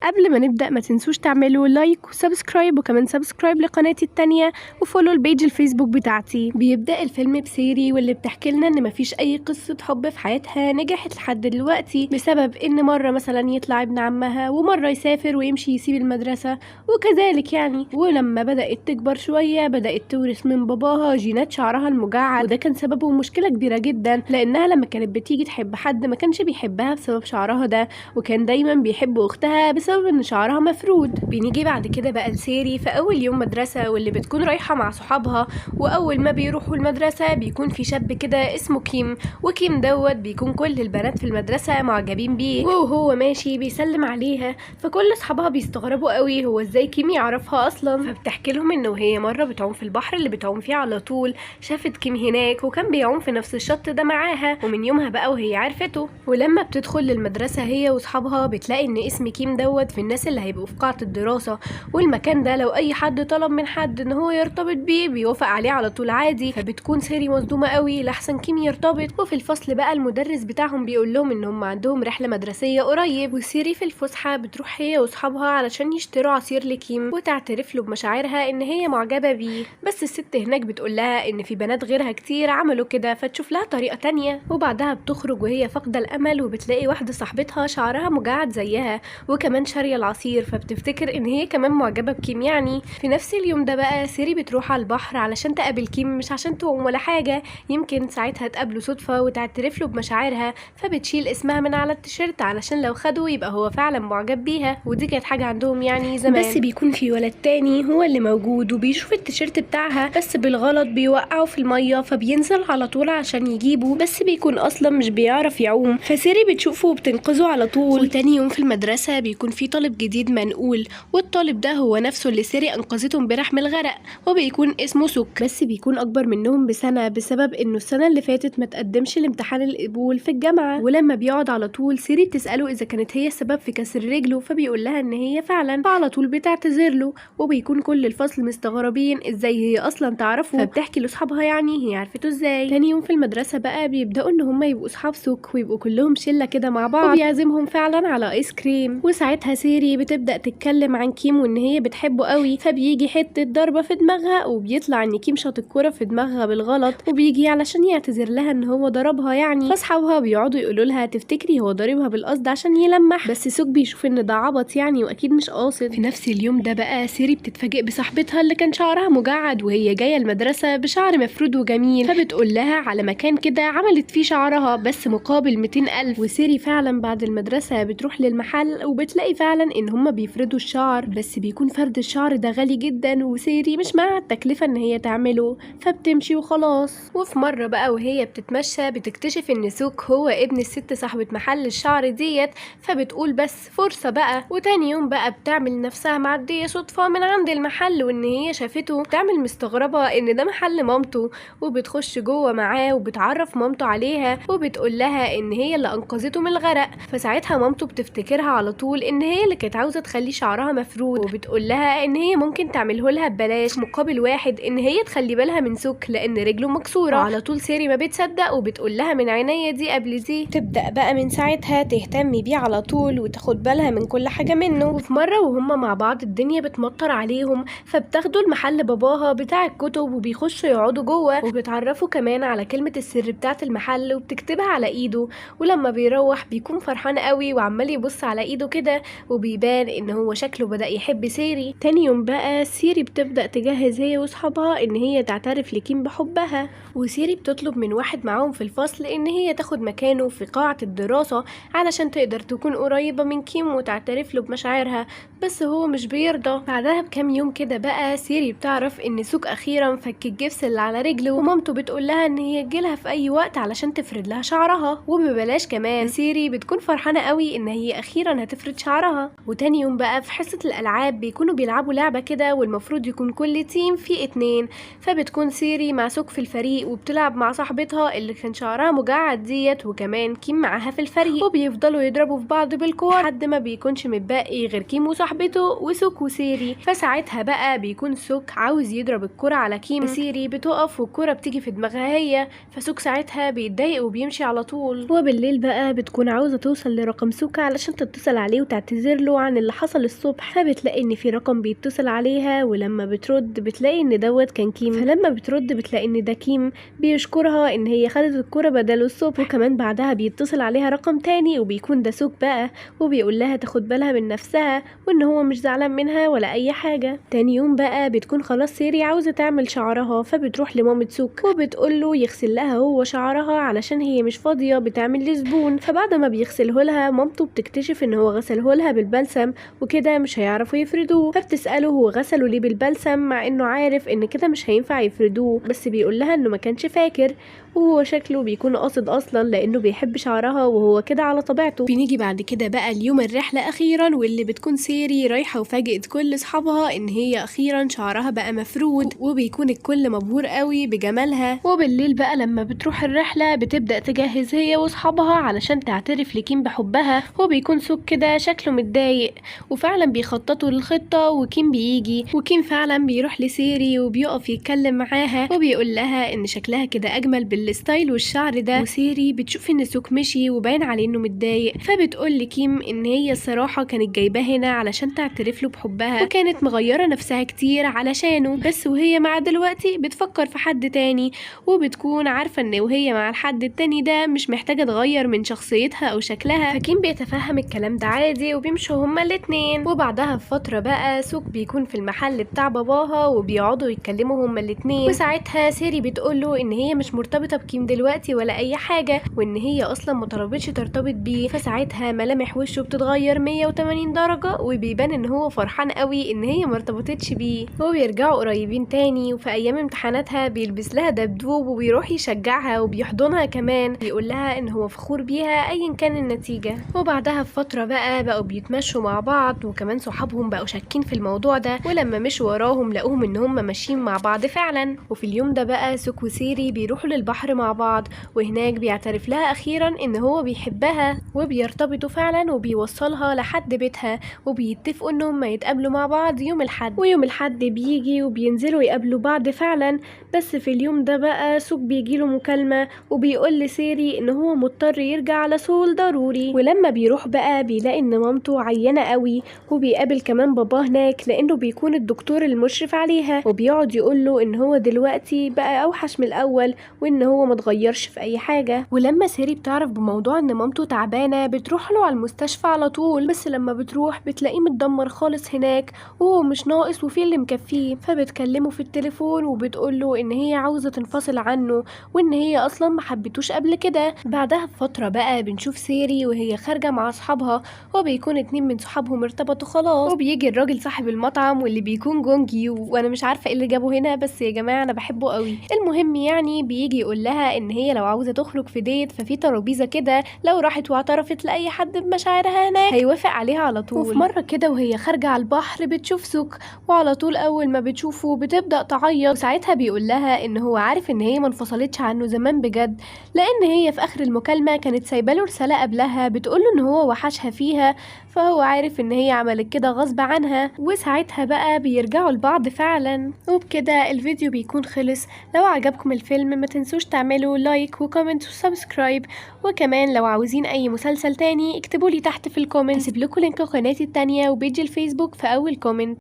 قبل ما نبدأ ما تنسوش تعملوا لايك وسبسكرايب وكمان سبسكرايب لقناتي التانية وفولو البيج الفيسبوك بتاعتي. بيبدأ الفيلم بسيري واللي بتحكي لنا ان مفيش اي قصة حب في حياتها نجحت لحد دلوقتي بسبب ان مرة مثلا يطلع ابن عمها ومرة يسافر ويمشي يسيب المدرسة وكذلك يعني. ولما بدأت تكبر شوية بدأت تورث من باباها جينات شعرها المجعد، وده كان سببه مشكلة كبيرة جدا لانها لما كانت بتيجي تحب حد ما كانش بيحبها بسبب شعرها ده، وكان دايما بيحب اختها بسبب ان شعرها مفرود. بنيجي بعد كده بقى لسيري في اول يوم مدرسة واللي بتكون رايحة مع صحابها، واول ما بيروحوا المدرسة بيكون في شاب كده اسمه كيم، وكيم دوت بيكون كل البنات في المدرسة معجبين بيه، وهو ماشي بيسلم عليها فكل اصحابها بيستغربوا قوي هو ازاي كيم يعرفها اصلا. فبتحكي لهم انه هي مرة بتعوم في البحر اللي بتعوم فيه على طول شافت كيم هناك وكان بيعوم في نفس الشط ده معاها، ومن يومها بقى وهي عرفته. ولما بتدخل للمدرسة هي واصحابها بتلاقي ان اسم كيم دوت في الناس اللي هيبقوا في قاعة الدراسة، والمكان ده لو اي حد طلب من حد ان هو يرتبط بيه بيوافق عليه على طول عادي. فبتكون سيري مصدومة قوي لحسن كيم يرتبط. وفي الفصل بقى المدرس بتاعهم بيقول لهم ان هم عندهم رحلة مدرسية قريب، وسيري في الفسحة بتروح هي واصحابها علشان يشتروا عصير لكيم وتعترف له بمشاعرها ان هي معجبة بيه، بس الست هناك بتقول لها ان في بنات غيرها كتير عملوا كده فتشوف لها طريقة تانية. وبعدها بتخرج وهي فاقدة الامل وبتلاقي واحدة صاحبتها شعرها مجعد زيها وكمان شارية العصير، فبتفتكر ان هي كمان معجبة بكيم يعني. في نفس اليوم ده بقى سيري بتروح على البحر علشان تقابل كيم، مش عشان تعوم ولا حاجة، يمكن ساعتها تقابله صدفة وتعترف له بمشاعرها، فبتشيل اسمها من على التيشيرت علشان لو خده يبقى هو فعلا معجب بيها، ودي كانت حاجة عندهم يعني زمان. بس بيكون في ولد تاني هو اللي موجود وبيشوف التيشيرت بتاعها بس بالغلط بيوقعه في المية، فبينزل على طول عشان يجيبه بس بيكون اصلا مش بيعرف يعوم، فسيري بتشوفه وبتنقذه على طول. وتاني يوم في المدرسة بيكون في طالب جديد منقول، والطالب ده هو نفسه اللي سيري انقذته امبارح من الغرق، وبيكون اسمه سوك، بس بيكون اكبر منهم بسنة بسبب انه السنة اللي فاتت ما تقدمش لامتحان القبول في الجامعة. ولما بيقعد على طول سيري بتسأله اذا كانت هي السبب في كسر رجله، فبيقول لها ان هي فعلا، فعلى طول بتعتذر له، وبيكون كل الفصل مستغربين ازاي هي اصلا تعرفه، فبتحكي لاصحابها يعني هي عرفته ازاي. تاني يوم في المدرسة بقى بيبدأوا ان هم يبقوا اصحاب سوك ويبقوا كلهم شلة كده مع بعض، وبيعزمهم فعلا على ايس كريم. وساعتها سيري بتبدأ تتكلم عن كيم وان هي بتحبه قوي، فبيجي حتة ضربة في دماغها وبيطلع ان كيم شاط الكرة في دماغها بالغلط، وبيجي علشان يعتذر لها ان هو ضربها يعني. فاصحابها بيقعدوا يقولوا لها تفتكري هو ضاربها بالقصد عشان يلمح، بس سوك بيشوف ان ده عبط يعني واكيد مش قاصد. في نفس اليوم ده بقى سيري بتتفاجئ بصاحبتها اللي كان شعرها مجعد وهي جاية المدرسة بشعر مفرود وجميل، فبتقول لها على مكان كده عملت فيه شعرها بس مقابل 200,000. وسيري فعلا بعد المدرسة بتروح للمحل وبتلاقي فعلا ان هما بيفردوا الشعر، بس بيكون فرد الشعر ده غالي جدا وسيري مش معاها التكلفة ان هي تعمله، فبتمشي وخلاص. وفي مرة بقى وهي بتتمشى بتكتشف ان سوك هو ابن الست صاحبة محل الشعر ديت، فبتقول بس فرصة بقى. وتاني يوم بقى بتعمل نفسها معدية صدفة من عند المحل وان هي شافته، بتعمل مستغربة ان ده محل مامته، وبتخش جوه معاه وبتعرف مامته عليها وبتقول لها ان هي اللي انقذته من الغرق. فساعتها مامته بتفتكرها على طول ان هي اللي كانت عاوزة تخلي شعرها مفرود، وبتقول لها ان هي ممكن تعمله لها ببلاش مقابل واحد ان هي تخلي بالها من سوك لان رجله مكسورة. وعلى طول سيري ما بتصدق وبتقول لها من عينيا دي قبل دي. تبدأ بقى من ساعتها تهتم بيه على طول وتاخد بالها من كل حاجة منه. وفي مرة وهما مع بعض الدنيا بتمطر عليهم، فبتاخدوا المحل باباها بتاع الكتب وبيخشوا يقعدوا جوه، وبتعرفوا كمان على كلمة السر بتاعة المحل وبتكتبها على ايده. ولما بيروح بيكون فرحان قوي وعمال يبص على ايده كده وبيبان ان هو شكله بدأ يحب سيري. تاني يوم بقى سيري بتبدأ تجهز هي واصحابها ان هي تعترف لكيم بحبها، وسيري بتطلب من واحد معاهم في الفصل ان هي تاخد مكانه في قاعة الدراسة علشان تقدر تكون قريبة من كيم وتعترف له بمشاعرها، بس هو مش بيرضى. بعدها بكام يوم كده بقى سيري بتعرف ان سوك اخيرا فك الجبس اللي على رجله، ومامته بتقول لها ان هي تجيلها في اي وقت علشان تفرد لها شعرها وببلاش كمان. سيري بتكون فرحانة قوي ان هي اخيرا هتفرد شعرها. وتاني يوم بقى في حصة الالعاب بيكونوا بيلعبوا لعبة كده والمفروض يكون كل تيم فيه 2، فبتكون سيري مع سوك في الفريق وبتلعب مع صاحبتها اللي كان شعرها مجعد ديت، وكمان كيم معاها في الفريق، وبيفضلوا يضربوا في بعض بالكور لحد ما بيكونش متبقي غير كيم وصاحبته وسوك وسيري. فساعتها بقى بيكون سوك عاوز يضرب الكرة على كيم، سيري بتقف والكرة بتيجي في دماغها هي، فسوك ساعتها بيتضايق وبيمشي على طول. وبالليل بقى بتكون عاوزة توصل لرقم سوك علشان تتصل عليه وتعترف بتعتذر له عن اللي حصل الصبح، فبتلاقي ان في رقم بيتصل عليها، ولما بترد بتلاقي ان دوت كان كيم. فلما بترد بتلاقي ان ده كيم بيشكرها ان هي خدت الكرة بداله الصبح. وكمان بعدها بيتصل عليها رقم تاني وبيكون ده سوك بقى، وبيقول لها تاخد بالها من نفسها وان هو مش زعلان منها ولا اي حاجة. تاني يوم بقى بتكون خلاص سيري عاوزة تعمل شعرها، فبتروح لمامة سوك وبتقول له يغسل لها هو شعرها علشان هي مش فاضية بتعمل لزبون. فبعد ما بيغسله لها مامته بتكتشف ان هو غسله لها بالبلسم وكده مش هيعرفوا يفردوه، فبتسأله هو غسله ليه بالبلسم مع انه عارف ان كده مش هينفع يفردوه، بس بيقول لها انه ما كانش فاكر، وهو شكله بيكون قاصد اصلا لانه بيحب شعرها وهو كده على طبيعته. بنيجي بعد كده بقى اليوم الرحلة اخيرا، واللي بتكون سيري رايحة وفاجئت كل اصحابها ان هي اخيرا شعرها بقى مفرود، وبيكون الكل مبهور قوي بجمالها. وبالليل بقى لما بتروح الرحلة بتبدأ تجهز هي واصحابها علشان تعترف لكيم بحبها، وبيكون سوك كده شكله متضايق، وفعلا بيخططوا للخطة وكيم بيجي، وكيم فعلا بيروح لسيري وبيقف يتكلم معاها وبيقول لها ان شكلها كده اجمل بالستايل والشعر ده. وسيري بتشوف ان سوك مشي وباين عليه انه متضايق، فبتقول لكيم ان هي الصراحة كانت جايباه هنا علشان تعترف له بحبها، وكانت مغيرة نفسها كتير علشانه، بس وهي مع دلوقتي بتفكر في حد تاني، وبتكون عارفة ان وهي مع الحد التاني ده مش محتاجة تغير من شخصيتها او شكلها. فكيم بيتفهم الكلام ده عادي وبيمشوا هما الاتنين. وبعدها بفترة بقى سوك بيكون في المحل بتاع باباها وبيقعدوا يتكلموا هما الاتنين، وساعتها سيري بتقوله ان هي مش مرتبطة بكيم دلوقتي ولا اي حاجة، وان هي اصلا مطلبتش ترتبط بيه. فساعتها ملامح وشه بتتغير 180 درجة وبيبان ان هو فرحان قوي ان هي مرتبطتش بيه، وبيرجعوا قريبين تاني. وفي ايام امتحاناتها بيلبس لها دبدوب وبيروح يشجعها وبيحضنها كمان، بيقول لها ان هو فخور بيها ايا كان النتيجة. وبعدها بفترة بقى بقوا بيتمشوا مع بعض، وكمان صحابهم بقوا شاكين في الموضوع ده، ولما مشوا وراهم لقوهم ان هم ماشيين مع بعض فعلا. وفي اليوم ده بقى سوك وسيري بيروحوا للبحر مع بعض، وهناك بيعترف لها اخيرا ان هو بيحبها، وبيرتبطوا فعلا وبيوصلها لحد بيتها، وبيتفقوا ان هم يتقابلوا مع بعض يوم الحد. ويوم الحد بيجي وبينزلوا يقابلوا بعض فعلا، بس في اليوم ده بقى سوك بيجيله مكالمة وبيقول لسيري ان هو مضطر يرجع على سول ضروري. ولما بيروح بقى بيلاقي ان مامته عيانة قوي، وبيقابل كمان باباه هناك لانه بيكون الدكتور المشرف عليها، وبيقعد يقوله ان هو دلوقتي بقى اوحش من الاول وان هو متغيرش في اي حاجة. ولما سيري بتعرف بموضوع ان مامته تعبانة بتروح له على المستشفى على طول، بس لما بتروح بتلاقيه متدمر خالص هناك وهو مش ناقص وفيه اللي مكفيه. فبتكلمه في التليفون وبتقوله ان هي عاوزة تنفصل عنه وان هي اصلا ما حبتوش قبل كده. بعدها بفترة بقى بنشوف سيري وهي خارجة مع اصحابها، وبيكون 2 من صحابهم ارتبطوا خلاص، وبيجي الراجل صاحب المطعم واللي بيكون جونج يو، وانا مش عارفة ايه اللي جابه هنا بس يا جماعة انا بحبه قوي. المهم يعني بيجي يقول لها ان هي لو عاوزة تخرج في ديت ففي ترابيزة كده لو راحت واعترفت لاي حد بمشاعرها هناك هيوافق عليها على طول. وفي مرة كده وهي خارجة على البحر بتشوف سوك، وعلى طول اول ما بتشوفه بتبدأ تعيط، وساعتها بيقول لها ان هو عارف ان هي منفصلتش عنه زمان بجد، لان هي في اخر المكالمة كانت سايبه له رسالة قبلها بتقوله ان هو وحشها فيها، فهو عارف ان هي عملت كده غصب عنها. وساعتها بقى بيرجعوا لبعض فعلا. وبكده الفيديو بيكون خلص. لو عجبكم الفيلم ما تنسوش تعملوا لايك وكومنت وسبسكرايب، وكمان لو عاوزين اي مسلسل تاني اكتبولي تحت في الكومنت، هسيب لكم لينك قناتي التانية وبيج الفيسبوك في اول كومنت.